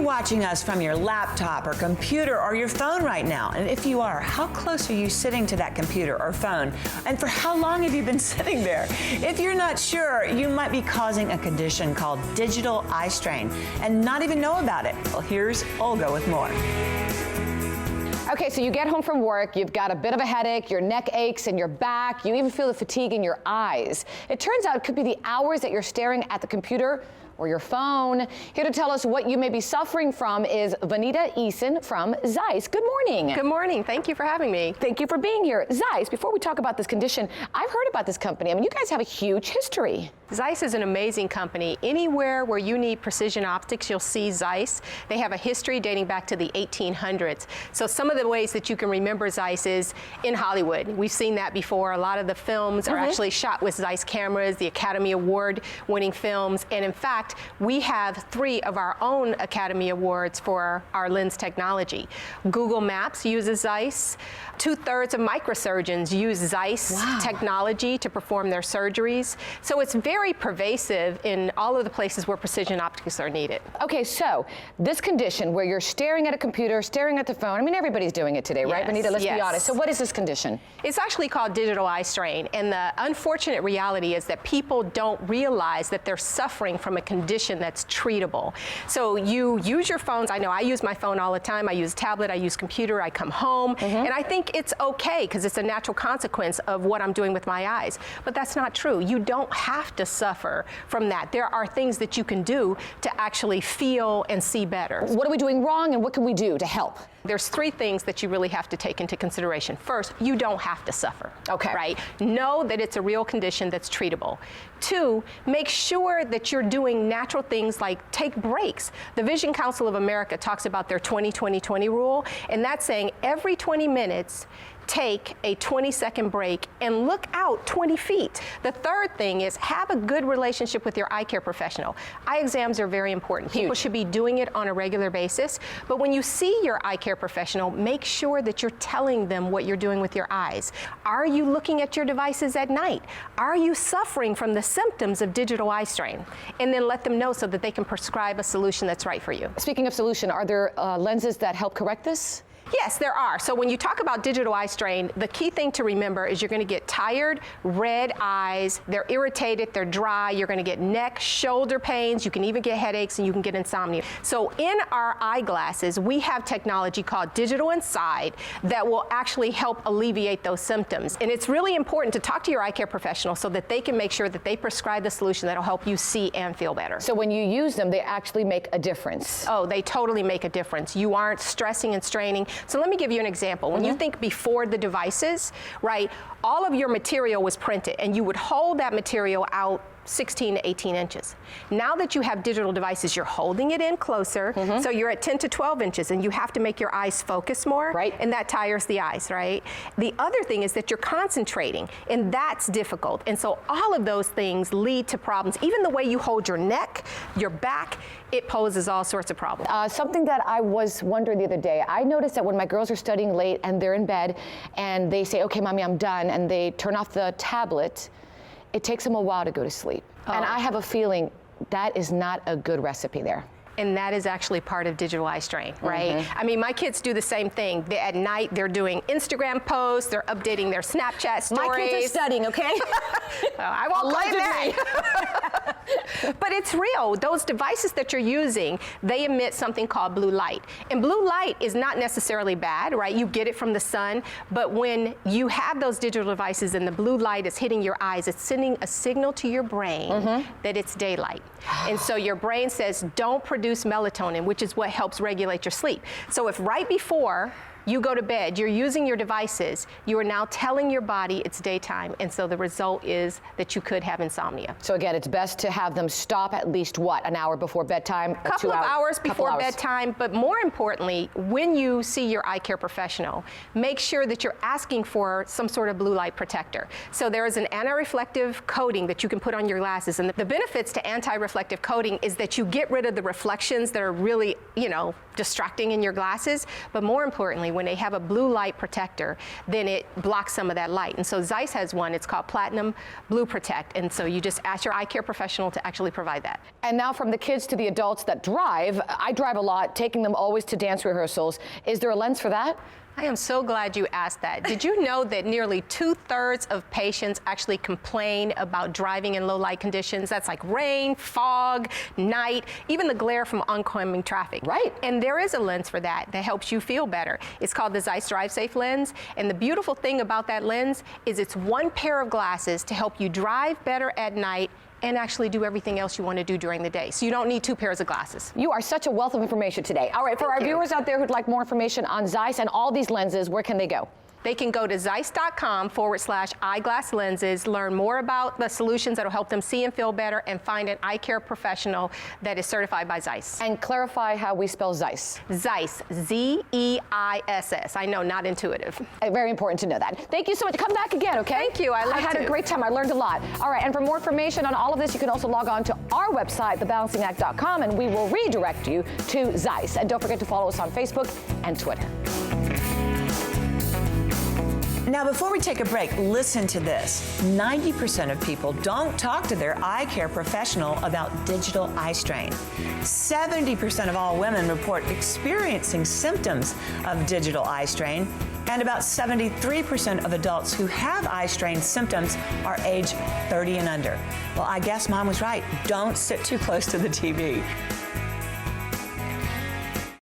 watching us from your laptop or computer or your phone right now? And if you are, how close are you sitting to that computer or phone? And for how long have you been sitting there? If you're not sure, you might be causing a condition called digital eye strain and not even know about it. Well, here's Olga with more. Okay, so you get home from work, you've got a bit of a headache, your neck aches and your back, you even feel the fatigue in your eyes. It turns out it could be the hours that you're staring at the computer or your phone. Here to tell us what you may be suffering from is Vanita Eason from Zeiss. Good morning. Good morning. Thank you for having me. Thank you for being here. Zeiss, before we talk about this condition, I've heard about this company. I mean, you guys have a huge history. Zeiss is an amazing company. Anywhere where you need precision optics, you'll see Zeiss. They have a history dating back to the 1800s. So some of the ways that you can remember Zeiss is in Hollywood. We've seen that before. A lot of the films are actually shot with Zeiss cameras, the Academy Award winning films. And in fact, we have 3 of our own Academy Awards for our lens technology. Google Maps uses Zeiss. 2/3 of microsurgeons use Zeiss technology to perform their surgeries. So it's very pervasive in all of the places where precision optics are needed. Okay, so this condition where you're staring at a computer, staring at the phone, I mean, everybody's doing it today, right, Vanita? Let's be honest. So what is this condition? It's actually called digital eye strain, and the unfortunate reality is that people don't realize that they're suffering from a condition that's treatable. So you use your phones. I know I use my phone all the time. I use tablet, I use computer, I come home, and I think it's okay because it's a natural consequence of what I'm doing with my eyes. But that's not true. You don't have to suffer from that. There are things that you can do to actually feel and see better. What are we doing wrong and what can we do to help? There's 3 things that you really have to take into consideration. First, you don't have to suffer. Okay. Right? Know that it's a real condition that's treatable. 2, make sure that you're doing natural things like take breaks. The Vision Council of America talks about their 20-20-20 rule, and that's saying every 20 minutes, take a 20-second break and look out 20 feet. The 3rd thing is have a good relationship with your eye care professional. Eye exams are very important. People should be doing it on a regular basis, but when you see your eye care professional, make sure that you're telling them what you're doing with your eyes. Are you looking at your devices at night? Are you suffering from the symptoms of digital eye strain? And then let them know so that they can prescribe a solution that's right for you. Speaking of solution, are there lenses that help correct this? Yes, there are. So when you talk about digital eye strain, the key thing to remember is you're going to get tired, red eyes, they're irritated, they're dry, you're going to get neck, shoulder pains, you can even get headaches, and you can get insomnia. So in our eyeglasses, we have technology called Digital Inside that will actually help alleviate those symptoms. And it's really important to talk to your eye care professional so that they can make sure that they prescribe the solution that'll help you see and feel better. So when you use them, they actually make a difference? Oh, they totally make a difference. You aren't stressing and straining. So let me give you an example. When you think before the devices, right, all of your material was printed and you would hold that material out 16 to 18 inches. Now that you have digital devices, you're holding it in closer, so you're at 10 to 12 inches, and you have to make your eyes focus more, and that tires the eyes, right? The other thing is that you're concentrating, and that's difficult. And so all of those things lead to problems. Even the way you hold your neck, your back, it poses all sorts of problems. Something that I was wondering the other day, I noticed that when my girls are studying late and they're in bed and they say, okay, mommy, I'm done, and they turn off the tablet, it takes them a while to go to sleep. And I have a feeling that is not a good recipe there. And that is actually part of digital eye strain, right? I mean, my kids do the same thing. At night, they're doing Instagram posts, they're updating their Snapchat stories. My kids are studying, okay? I won't claim that. But it's real. Those devices that you're using, they emit something called blue light. And blue light is not necessarily bad, right? You get it from the sun, but when you have those digital devices and the blue light is hitting your eyes, it's sending a signal to your brain that it's daylight. And so your brain says, don't produce melatonin, which is what helps regulate your sleep. So if right before you go to bed, you're using your devices, you are now telling your body it's daytime, and so the result is that you could have insomnia. So again, it's best to have them stop at least, what, an hour before bedtime? A couple of hours before bedtime, but more importantly, when you see your eye care professional, make sure that you're asking for some sort of blue light protector. So there is an anti-reflective coating that you can put on your glasses, and the benefits to anti-reflective coating is that you get rid of the reflections that are really, distracting in your glasses, but more importantly, when they have a blue light protector, then it blocks some of that light. And so Zeiss has one, it's called Platinum Blue Protect. And so you just ask your eye care professional to actually provide that. And now from the kids to the adults that drive, I drive a lot, taking them always to dance rehearsals. Is there a lens for that? I am so glad you asked that. Did you know that nearly 2/3 of patients actually complain about driving in low light conditions? That's like rain, fog, night, even the glare from oncoming traffic. Right. And there is a lens for that helps you feel better. It's called the Zeiss Drive Safe lens. And the beautiful thing about that lens is it's one pair of glasses to help you drive better at night and actually do everything else you want to do during the day. So you don't need 2 pairs of glasses. You are such a wealth of information today. All right, for our viewers out there who'd like more information on Zeiss and all these lenses, where can they go? They can go to zeiss.com/eyeglass lenses, learn more about the solutions that'll help them see and feel better, and find an eye care professional that is certified by Zeiss. And clarify how we spell Zeiss. Zeiss, Z-E-I-S-S. I know, not intuitive. Very important to know that. Thank you so much. Come back again, okay? Thank you. I had a great time. I learned a lot. All right, and for more information on all of this, you can also log on to our website, thebalancingact.com, and we will redirect you to Zeiss. And don't forget to follow us on Facebook and Twitter. Now, before we take a break, listen to this. 90% of people don't talk to their eye care professional about digital eye strain. 70% of all women report experiencing symptoms of digital eye strain, and about 73% of adults who have eye strain symptoms are age 30 and under. Well, I guess Mom was right. Don't sit too close to the TV.